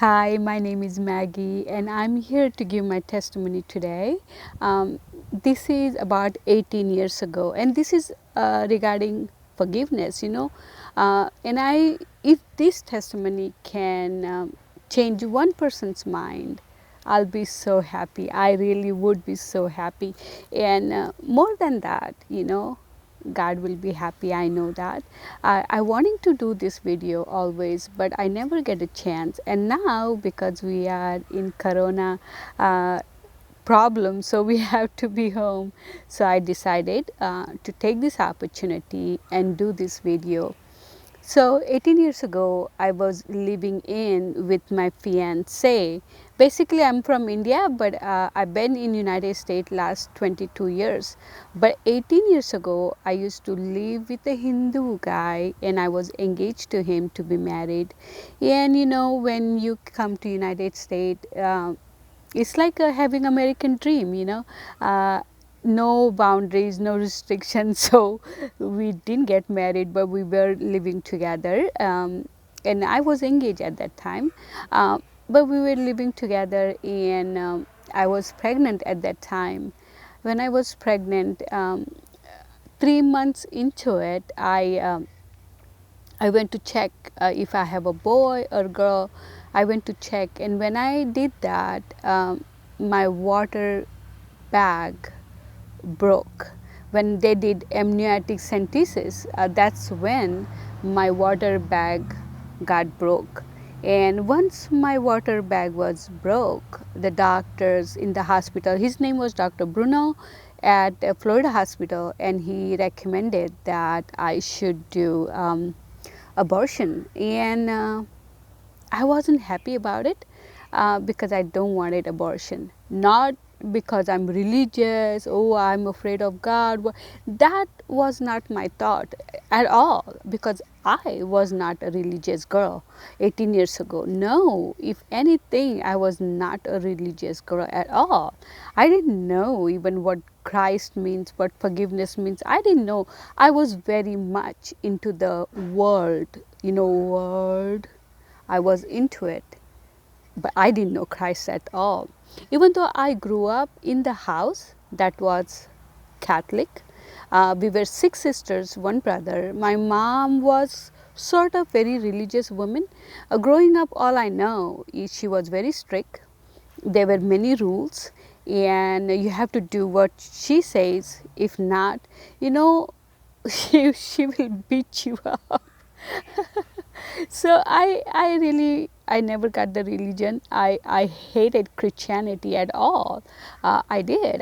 Hi, my name is Maggie, and I'm here to give my testimony today. This is about 18 years ago, and this is regarding forgiveness. If this testimony can change one person's mind, I'll be so happy. I really would be so happy, and more than that, God will be happy. I know that. I wanting to do this video always, but I never get a chance. And now because we are in Corona problem, so we have to be home. So I decided to take this opportunity and do this video. So 18 years ago, I was living in with my fiance. Basically, I'm from India, but I've been in United States last 22 years. But 18 years ago, I used to live with a Hindu guy, and I was engaged to him to be married. And when you come to United States, it's like having American dream. No boundaries, no restrictions. So we didn't get married, but we were living together. And I was engaged at that time, but we were living together, and I was pregnant at that time. When I was pregnant, 3 months into it, I went to check if I have a boy or girl. I went to check, and when I did that, my water bag broke. When they did amniotic centesis, that's when my water bag got broke. And once my water bag was broke, the doctors in the hospital, his name was Dr. Bruno at Florida Hospital, and he recommended that I should do abortion. And I wasn't happy about it because I don't wanted abortion. Not because I'm religious, oh, I'm afraid of God. That was not my thought at all, because I was not a religious girl 18 years ago. No, if anything, I was not a religious girl at all. I didn't know even what Christ means, what forgiveness means. I didn't know. I was very much into the world, world. I was into it, but I didn't know Christ at all. Even though I grew up in the house that was Catholic, we were 6 sisters, one brother. My mom was sort of very religious woman. Growing up, all I know is she was very strict. There were many rules, and you have to do what she says. If not, she will beat you up. So I never got the religion. I hated Christianity at all. I did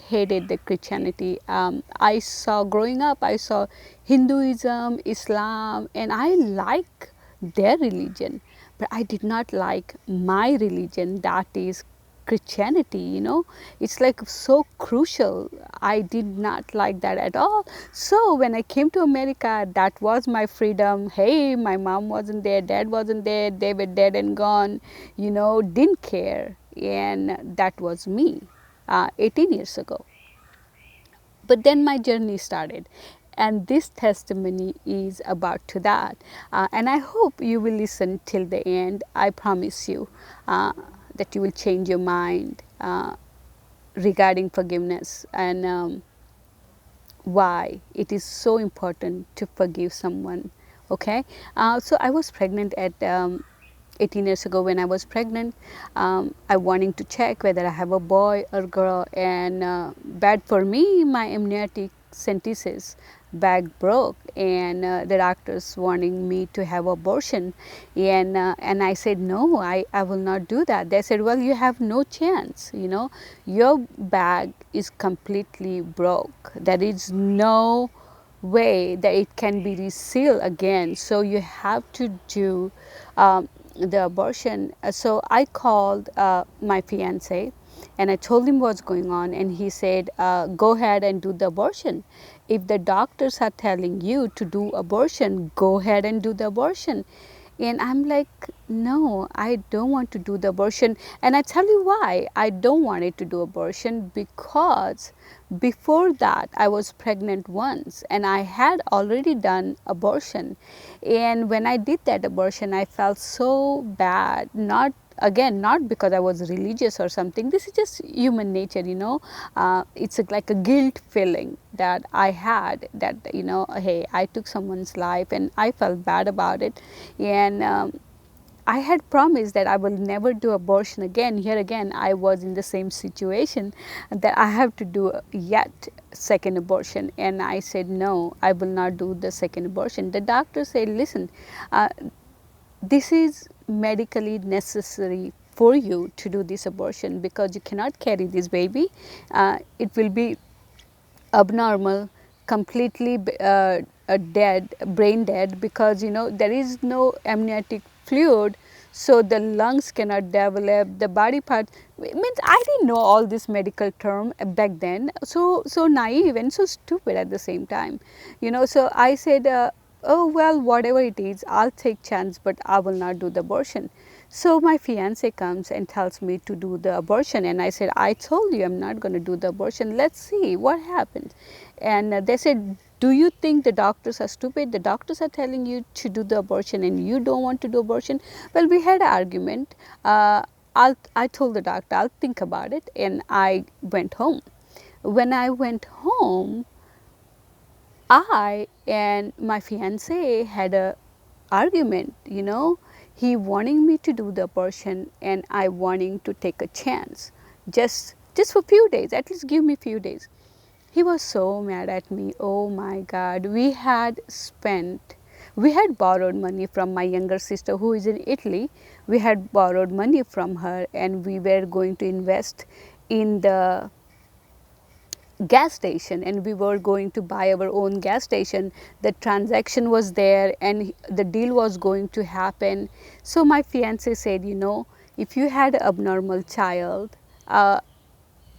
hated the Christianity. I saw growing up, I saw Hinduism, Islam, and I like their religion, but I did not like my religion, that is Christianity. It's like so crucial. I did not like that at all. So when I came to America, that was my freedom. Hey, my mom wasn't there, dad wasn't there, they were dead and gone, didn't care. And that was me 18 years ago. But then my journey started, and this testimony is about to that. And I hope you will listen till the end. I promise you that you will change your mind regarding forgiveness, and why it is so important to forgive someone. Okay, so I was pregnant at 18 years ago. When I was pregnant, I wanting to check whether I have a boy or girl, and bad for me, my amniotic centesis bag broke, and the doctors wanting me to have abortion, and I said no, I will not do that. They said, well, you have no chance, your bag is completely broke. There is no way that it can be resealed again, so you have to do the abortion. So I called my fiance, and I told him what's going on, and he said, go ahead and do the abortion. If the doctors are telling you to do abortion, go ahead and do the abortion. And I'm like, no, I don't want to do the abortion. And I tell you why I don't want it to do abortion, because before that I was pregnant once and I had already done abortion. And when I did that abortion, I felt so bad, not again, not because I was religious or something. This is just human nature, you know. It's like a guilt feeling that I had, that, you know, hey, I took someone's life and I felt bad about it. And I had promised that I will never do abortion again. Here again, I was in the same situation, that I have to do yet second abortion. And I said, no, I will not do the second abortion. The doctor said, listen, this is medically necessary for you to do this abortion, because you cannot carry this baby. It will be abnormal, completely dead, brain dead, because, you know, there is no amniotic fluid, so the lungs cannot develop, the body part means, I didn't know all this medical term back then, so naive and so stupid at the same time, you know. So I said, oh well, whatever it is, I'll take chance, but I will not do the abortion. So my fiance comes and tells me to do the abortion, and I said, I told you I'm not going to do the abortion. Let's see what happens. And they said, do you think the doctors are stupid? The doctors are telling you to do the abortion and you don't want to do abortion. Well, we had an argument. I told the doctor, I'll think about it, and I went home. When I went home, I and my fiance had a argument, you know. He wanting me to do the abortion and I wanting to take a chance, just for few days, at least give me few days. He was so mad at me. Oh my God, we had borrowed money from my younger sister who is in Italy. We had borrowed money from her and we were going to invest in the gas station, and we were going to buy our own gas station. The transaction was there and the deal was going to happen. So my fiance said, you know, if you had an abnormal child,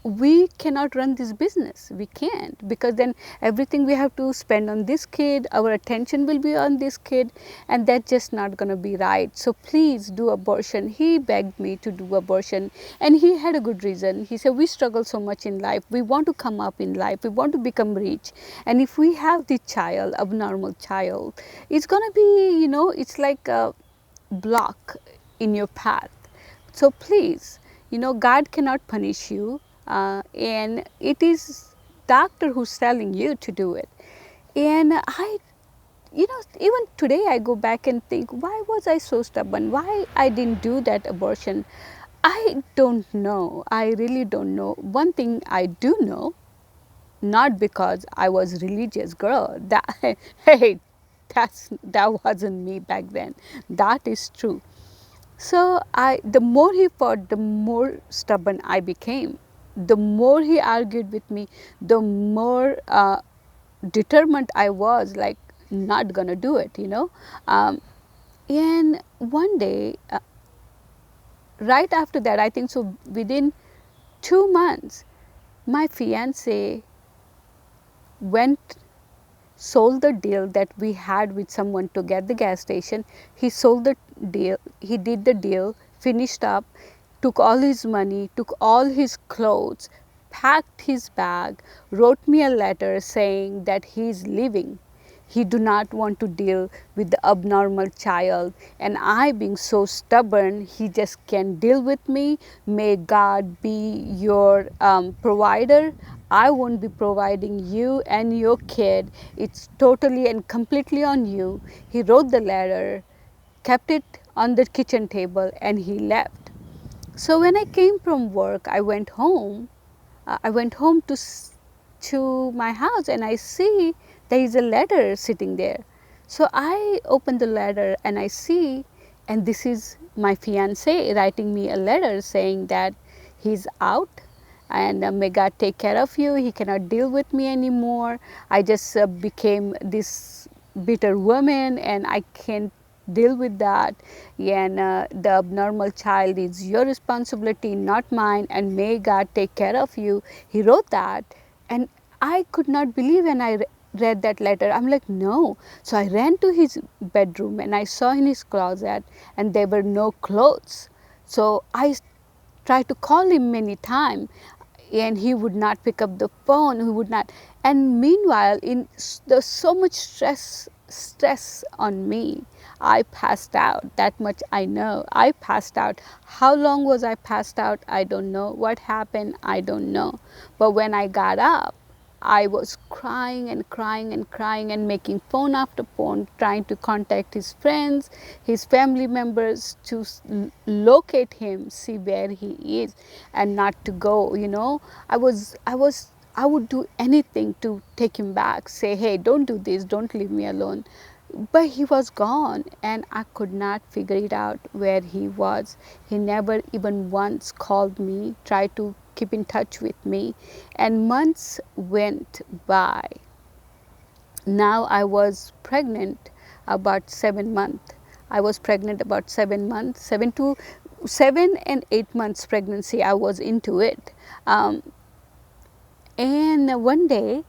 we cannot run this business. We can't, because then everything we have to spend on this kid, our attention will be on this kid, and that's just not going to be right. So please do abortion. He begged me to do abortion, and he had a good reason. He said, we struggle so much in life, we want to come up in life, we want to become rich, and if we have the child, abnormal child, it's going to be, you know, it's like a block in your path. So please, you know, God cannot punish you, and it is doctor who's telling you to do it. And I, you know, even today I go back and think, why was I so stubborn? Why I didn't do that abortion? I don't know. I really don't know. One thing I do know, not because I was religious girl. That hey, that wasn't me back then. That is true. So the more he fought, the more stubborn I became. The more he argued with me, the more determined I was, like not gonna do it, you know. And one day, right after that, I think so, within 2 months, my fiance went, sold the deal that we had with someone to get the gas station. He sold the deal, he did the deal, finished up, took all his money, took all his clothes, packed his bag, wrote me a letter saying that he is leaving. He do not want to deal with the abnormal child, and I being so stubborn, he just can't deal with me. May God be your provider. I won't be providing you and your kid. It's totally and completely on you. He wrote the letter, kept it on the kitchen table, and he left. So when I came from work, I went home. I went home to my house, and I see there is a letter sitting there. So I open the letter and I see, and this is my fiance writing me a letter saying that he's out, and may God take care of you. He cannot deal with me anymore. I just became this bitter woman and I can't deal with that, and the abnormal child is your responsibility, not mine, and may God take care of you. He wrote that, and I could not believe, and I read that letter. I'm like, no. So I ran to his bedroom and I saw in his closet and there were no clothes. So I tried to call him many times and he would not pick up the phone. He would not. And meanwhile, there's so much stress on me. I passed out. That much I know. I passed out. How long was I passed out? I don't know. What happened? I don't know. But when I got up, I was crying and crying and crying and making phone after phone, trying to contact his friends, his family members to locate him, see where he is, and not to go. I would do anything to take him back, say, hey, don't do this, don't leave me alone. But he was gone and I could not figure it out where he was. He never even once called me, tried to keep in touch with me, and months went by. Now I was pregnant about 7 months. I was pregnant about 7 months, 7 and 8 months pregnancy. I was into it, and one day.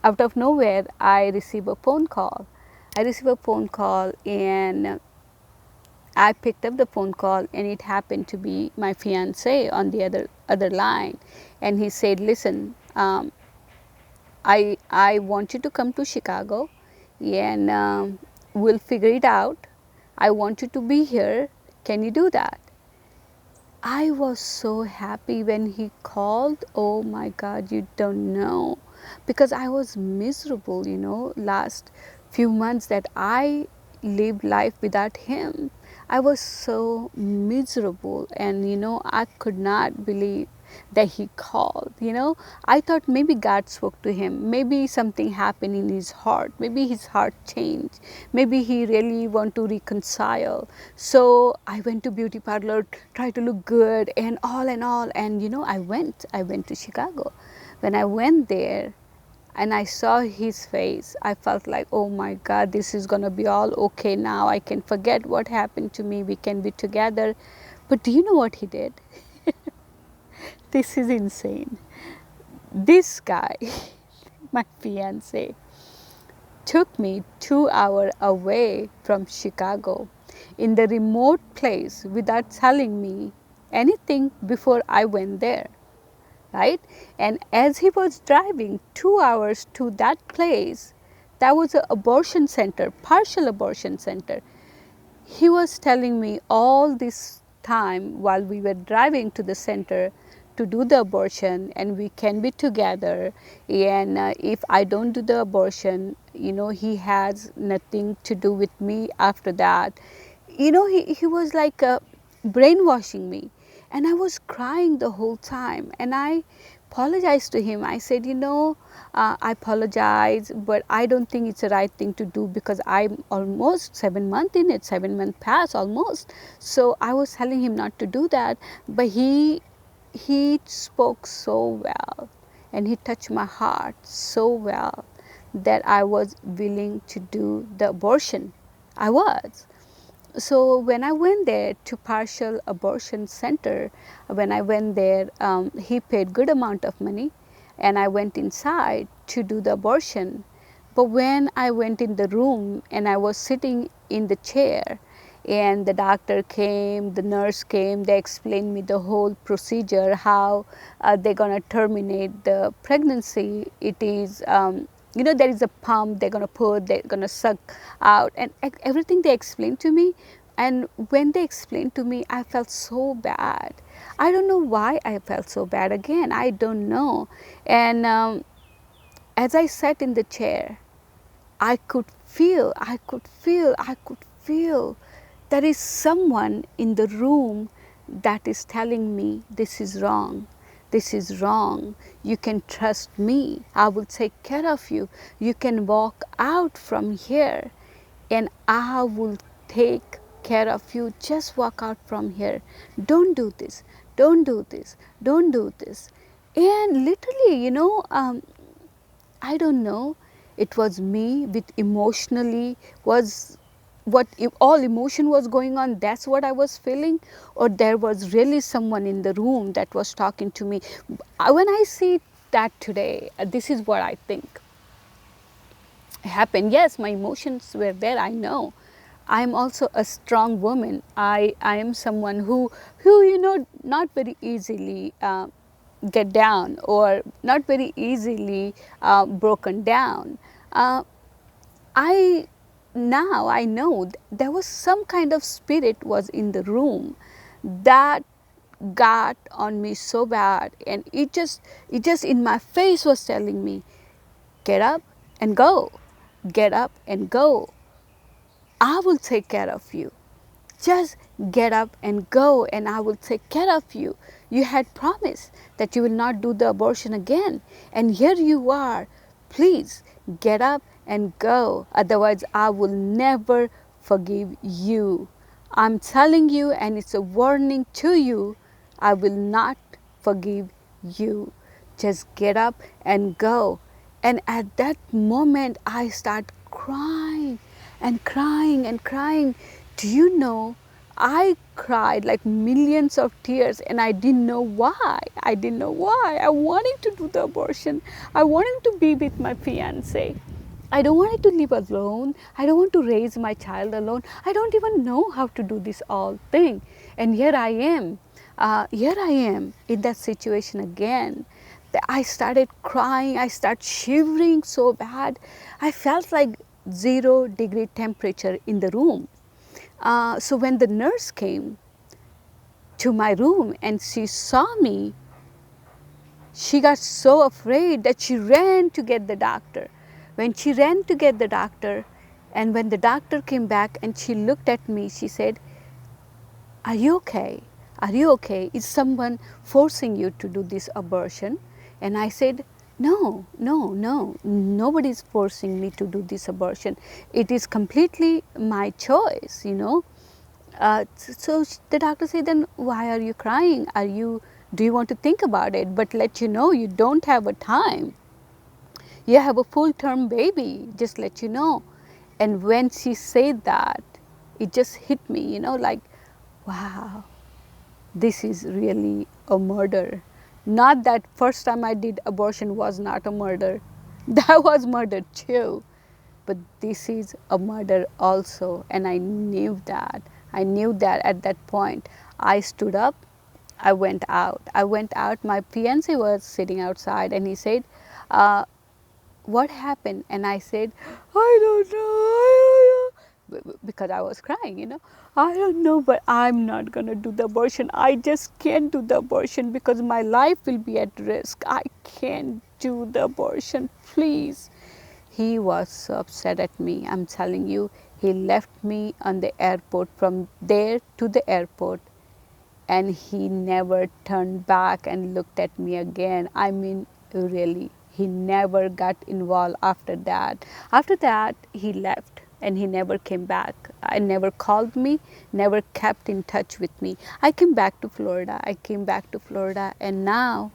Out of nowhere, I receive a phone call. And I picked up the phone call, and it happened to be my fiance on the other line. And he said, "Listen, I want you to come to Chicago, and we'll figure it out. I want you to be here. Can you do that?" I was so happy when he called. Oh my God, you don't know. Because I was miserable, last few months that I lived life without him. I was so miserable, and I could not believe that he called. I thought maybe God spoke to him, maybe something happened in his heart, maybe his heart changed, maybe he really want to reconcile. So I went to beauty parlor, tried to look good and all, and I went to Chicago. When I went there and I saw his face, I felt like, oh my God, this is gonna be all okay now. I can forget what happened to me, we can be together. But do you know what he did? This is insane. This guy, my fiance, took me 2 hours away from Chicago in the remote place without telling me anything before I went there, right? And as he was driving 2 hours to that place, that was an abortion center, partial abortion center. He was telling me all this time while we were driving to the center to do the abortion, and we can be together, and if I don't do the abortion, he has nothing to do with me after that. He was like brainwashing me, and I was crying the whole time, and I apologized to him. I said, I apologize, but I don't think it's the right thing to do because I'm almost 7 months in it, 7 months past almost. So I was telling him not to do that, but he spoke so well, and he touched my heart so well that I was willing to do the abortion. I was. So when I went there to partial abortion center, when I went there, he paid good amount of money, and I went inside to do the abortion. But when I went in the room and I was sitting in the chair, and the doctor came, the nurse came, they explained me the whole procedure, how they're going to terminate the pregnancy. It is there is a pump they're going to put, they're going to suck out, and everything they explained to me. And when they explained to me, I felt so bad. I don't know why I felt so bad. Again, I don't know. And as I sat in the chair, I could feel there is someone in the room that is telling me, this is wrong. This is wrong. You can trust me. I will take care of you. You can walk out from here, and I will take care of you. Just walk out from here. Don't do this. Don't do this. Don't do this. And literally, I don't know. It was me with emotionally was what if all emotion was going on, that's what I was feeling, or there was really someone in the room that was talking to me. When I see that today. This is what I think happened. Yes, my emotions were there, I know. I'm also a strong woman. I am someone who not very easily get down, or not very easily broken down. Uh, I Now I know there was some kind of spirit was in the room that got on me so bad, and it just in my face was telling me, get up and go, get up and go. I will take care of you. Just get up and go, and I will take care of you. You had promised that you will not do the abortion again, and here you are. Please get up and go. Otherwise, I will never forgive you. I'm telling you, and it's a warning to you, I will not forgive you. Just get up and go. And at that moment, I start crying and crying and crying. Do you know, I cried like millions of tears, and I didn't know why. I didn't know why. I wanted to do the abortion. I wanted to be with my fiance. I don't want to live alone. I don't want to raise my child alone. I don't even know how to do this all thing. And here I am. Here I am in that situation again. I started crying. I started shivering so bad. I felt like 0-degree temperature in the room. So when the nurse came to my room and she saw me, she got so afraid that she ran to get the doctor. When she ran to get the doctor, and when the doctor came back and she looked at me, she said, "Are you okay? Are you okay? Is someone forcing you to do this abortion?" And I said, "No, no, no, nobody is forcing me to do this abortion. It is completely my choice, you know." So the doctor said, "Then why are you crying? Do you want to think about it? But let you know, you don't have a time. You have a full-term baby, just let you know." And when she said that, it just hit me, like, wow, this is really a murder. Not that first time I did abortion was not a murder. That was murder too. But this is a murder also, and I knew that. I knew that at that point. I stood up, I went out. My fiance was sitting outside, and he said, "What happened?" And I said, "I don't know, because I was crying, "I don't know, but I'm not going to do the abortion. I just can't do the abortion because my life will be at risk. I can't do the abortion, please." He was so upset at me. I'm telling you, he left me on the airport, from there to the airport, and he never turned back and looked at me again. I mean, really, he never got involved after that. After that, he left and he never came back. I never called me, never kept in touch with me. I came back to Florida. And now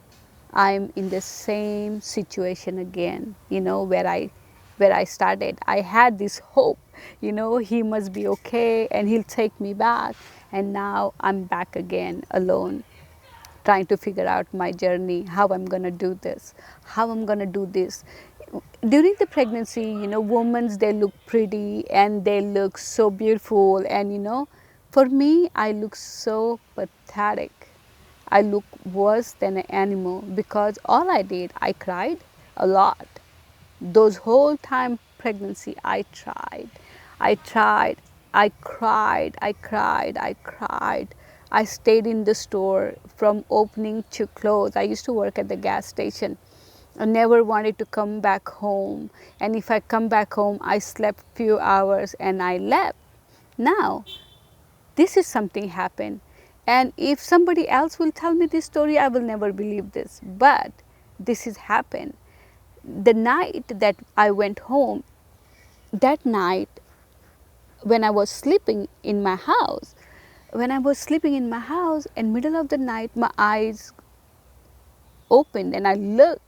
I'm in the same situation again, where I started. I had this hope, he must be okay and he'll take me back. And now I'm back again alone, trying to figure out my journey, how I'm going to do this, how I'm going to do this. During the pregnancy, women, they look pretty and they look so beautiful. And, for me, I look so pathetic. I look worse than an animal, because all I did, I cried a lot. Those whole time pregnancy, I tried, I cried, I stayed in the store from opening to close. I used to work at the gas station. I never wanted to come back home, and if I come back home, I slept few hours and I left. Now this is something happened, and if somebody else will tell me this story, I will never believe this, but this has happened. The night that I went home, that night when I was sleeping in my house, in middle of the night, my eyes opened and I looked,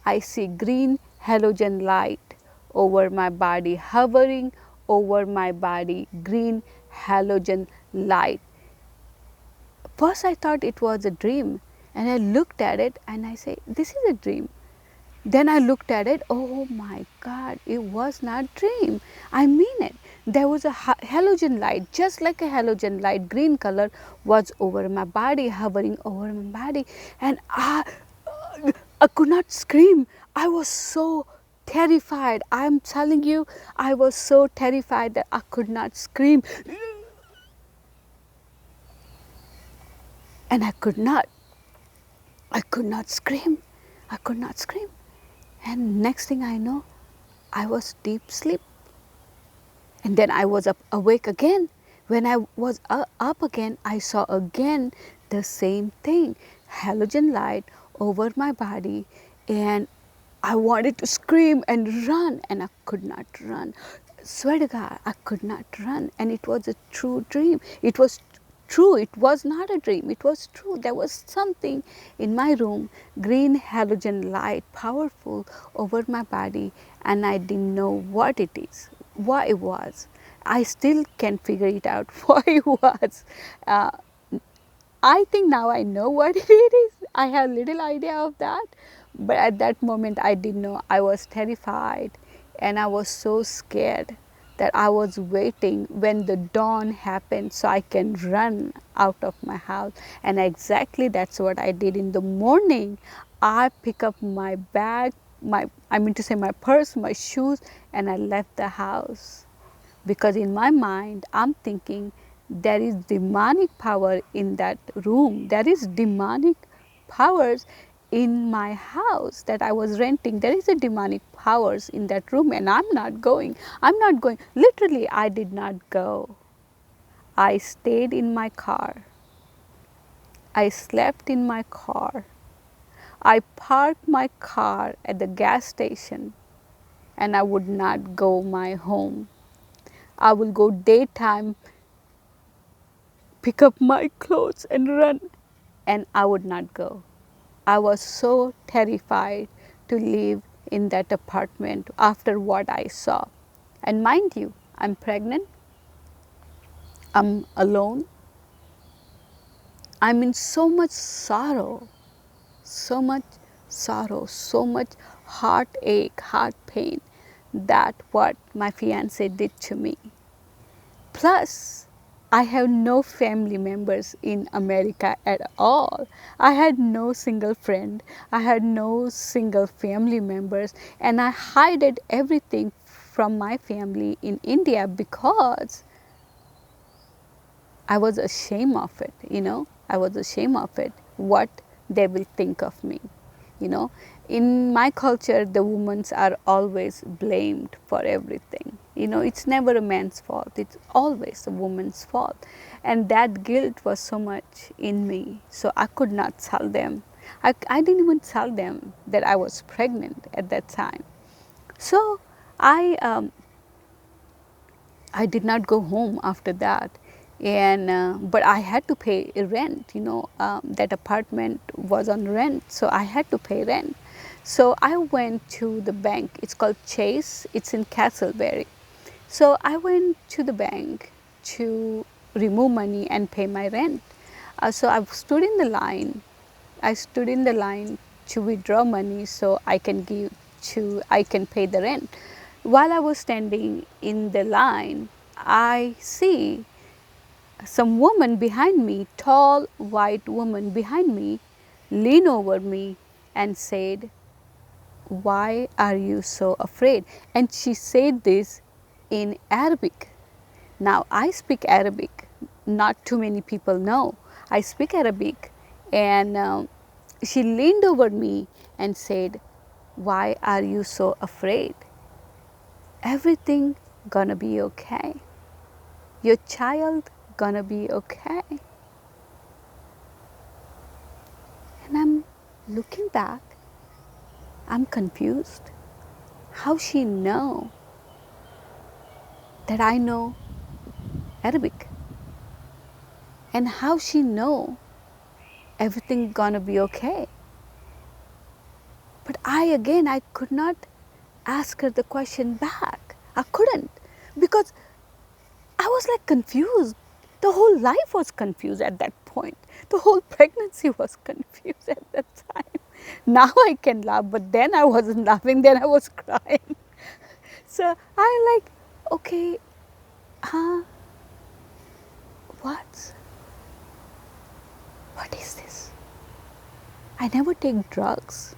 I see green halogen light over my body, hovering over my body, green halogen light. First I thought it was a dream, And I looked at it and I say, this is a dream. Then I looked at it, oh my God, it was not dream. I mean it. There was a halogen light, just like a halogen light, green color, was over my body, hovering over my body. And I could not scream. I was so terrified. I am telling you, I was so terrified that I could not scream. And I could not scream. I could not scream. And next thing I know, I was deep sleep. And then I was awake again. When I was up again, I saw again the same thing, halogen light over my body, and I wanted to scream and run, and I could not run. Swear to God, I could not run, and it was a true dream. It was true. It was not a dream. It was true. There was something in my room, green halogen light, powerful over my body, and I didn't know what it is, why it was. I still can't figure it out why it was. Uh, I think now I know what it is. I have little idea of that, but at that moment I didn't know. I was terrified and I was so scared that I was waiting when the dawn happened so I can run out of my house. And exactly that's what I did in the morning. I pick up my bag, my purse, my shoes, and I left the house. Because in my mind, I'm thinking there is demonic power in that room. There is demonic powers in my house that I was renting. There is a demonic powers in that room, and I'm not going. I'm not going. Literally, I did not go. I stayed in my car. I slept in my car. I parked my car at the gas station, and I would not go my home. I will go daytime, pick up my clothes and run, and I would not go. I was so terrified to live in that apartment after what I saw. And mind you, I'm pregnant, I'm alone, I'm in so much sorrow, so much sorrow, so much heartache, heart pain, that what my fiance did to me. Plus, I have no family members in America at all. I had no single friend. I had no single family members, and I hid everything from my family in India because I was ashamed of it, I was ashamed of it, what they will think of me, In my culture, the women are always blamed for everything. It's never a man's fault, it's always a woman's fault. And that guilt was so much in me, so I could not tell them. I didn't even tell them that I was pregnant at that time. So I did not go home after that, and but I had to pay rent. That apartment was on rent, so I had to pay rent. So I went to the bank. It's called Chase. It's in Castleberry. So I went to the bank to remove money and pay my rent. So I stood in the line. I stood in the line to withdraw money so I can pay the rent. While I was standing in the line, I see some woman behind me, tall white woman behind me, lean over me and said, "Why are you so afraid?" And she said this in Arabic. Now I speak Arabic, not too many people know. I speak Arabic, and she leaned over me and said, "Why are you so afraid? Everything gonna be okay. Your child gonna be okay." And I'm looking back, I'm confused. How she know that I know Arabic? And how she know everything gonna be okay? But I could not ask her the question back. I couldn't, because I was like confused. The whole life was confused at that point. The whole pregnancy was confused at that time. Now I can laugh, but then I wasn't laughing, then I was crying. So I like, okay, what? What is this? I never take drugs.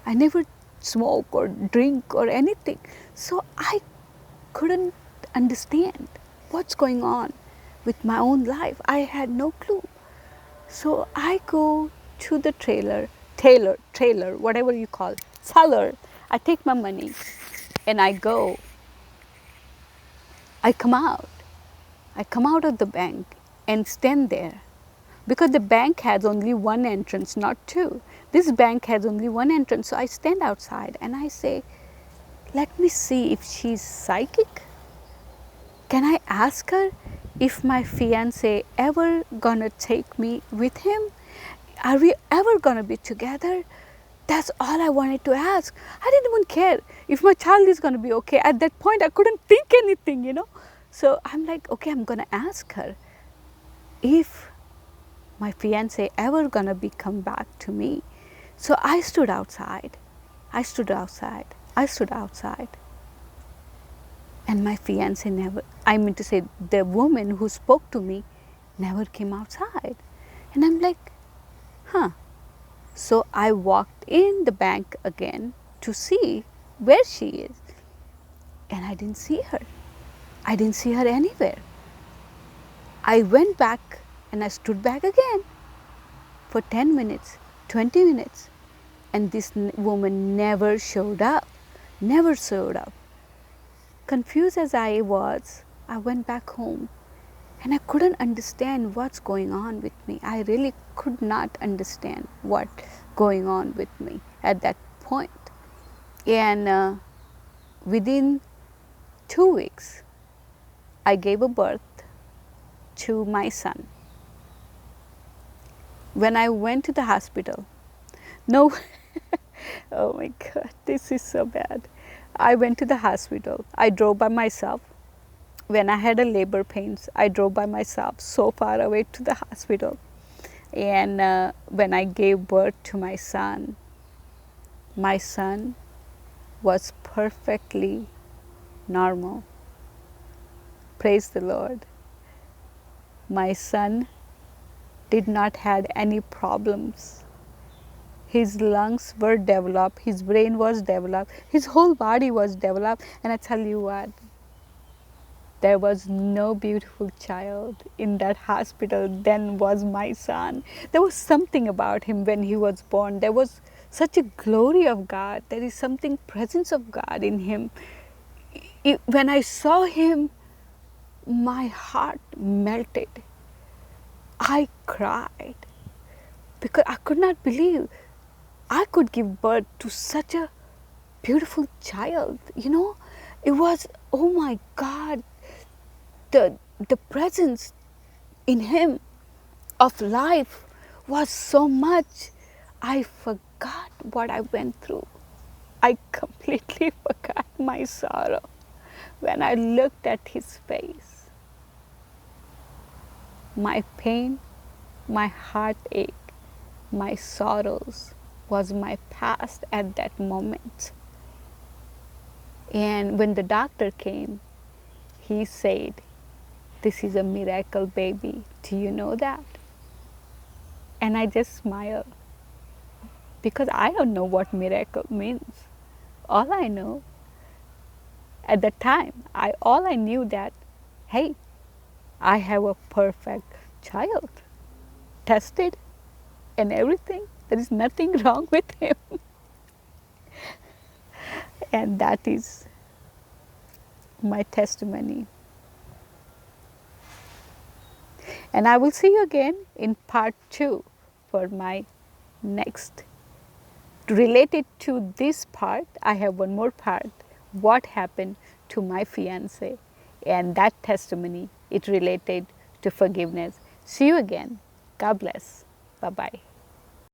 I never smoke or drink or anything. So I couldn't understand what's going on with my own life. I had no clue. So I go to the trailer, whatever you call it, seller. I take my money and I go. I come out. I come out of the bank and stand there because the bank has only one entrance, not two. This bank has only one entrance. So I stand outside and I say, let me see if she's psychic. Can I ask her if my fiance ever gonna take me with him? Are we ever gonna be together? That's all I wanted to ask. I didn't even care if my child is gonna be okay. At that point, I couldn't think anything, you know. So I'm like, okay, I'm gonna ask her if my fiance ever gonna be come back to me. So I stood outside. I stood outside. I stood outside. And my fiance never, I mean to say, the woman who spoke to me never came outside. And I'm like, huh. So I walked in the bank again to see where she is. And I didn't see her. I didn't see her anywhere. I went back and I stood back again for 10 minutes, 20 minutes. And this woman never showed up, never showed up. Confused as I was, I went back home and I couldn't understand what's going on with me. I really could not understand what's going on with me at that point. And within 2 weeks, I gave a birth to my son. When I went to the hospital, no, oh my God, this is so bad. I went to the hospital. I drove by myself. When I had a labor pains, I drove by myself so far away to the hospital. And when I gave birth to my son was perfectly normal. Praise the Lord. My son did not have any problems. His lungs were developed, his brain was developed, his whole body was developed. And I tell you what, there was no beautiful child in that hospital than was my son. There was something about him when he was born. There was such a glory of God. There is something presence of God in him. When I saw him, my heart melted. I cried because I could not believe I could give birth to such a beautiful child. You know, it was, oh my God, the presence in him of life was so much. I forgot what I went through. I completely forgot my sorrow when I looked at his face. My pain, my heartache, my sorrows was my past at that moment. And when the doctor came, he said, "This is a miracle baby. Do you know that?" And I just smiled because I don't know what miracle means. All I know at that time, all I knew that, hey, I have a perfect child, tested and everything. There is nothing wrong with him. And that is my testimony. And I will see you again in part 2 for my next. Related to this part, I have one more part, what happened to my fiance, and that testimony, it related to forgiveness. See you again. God bless. Bye-bye.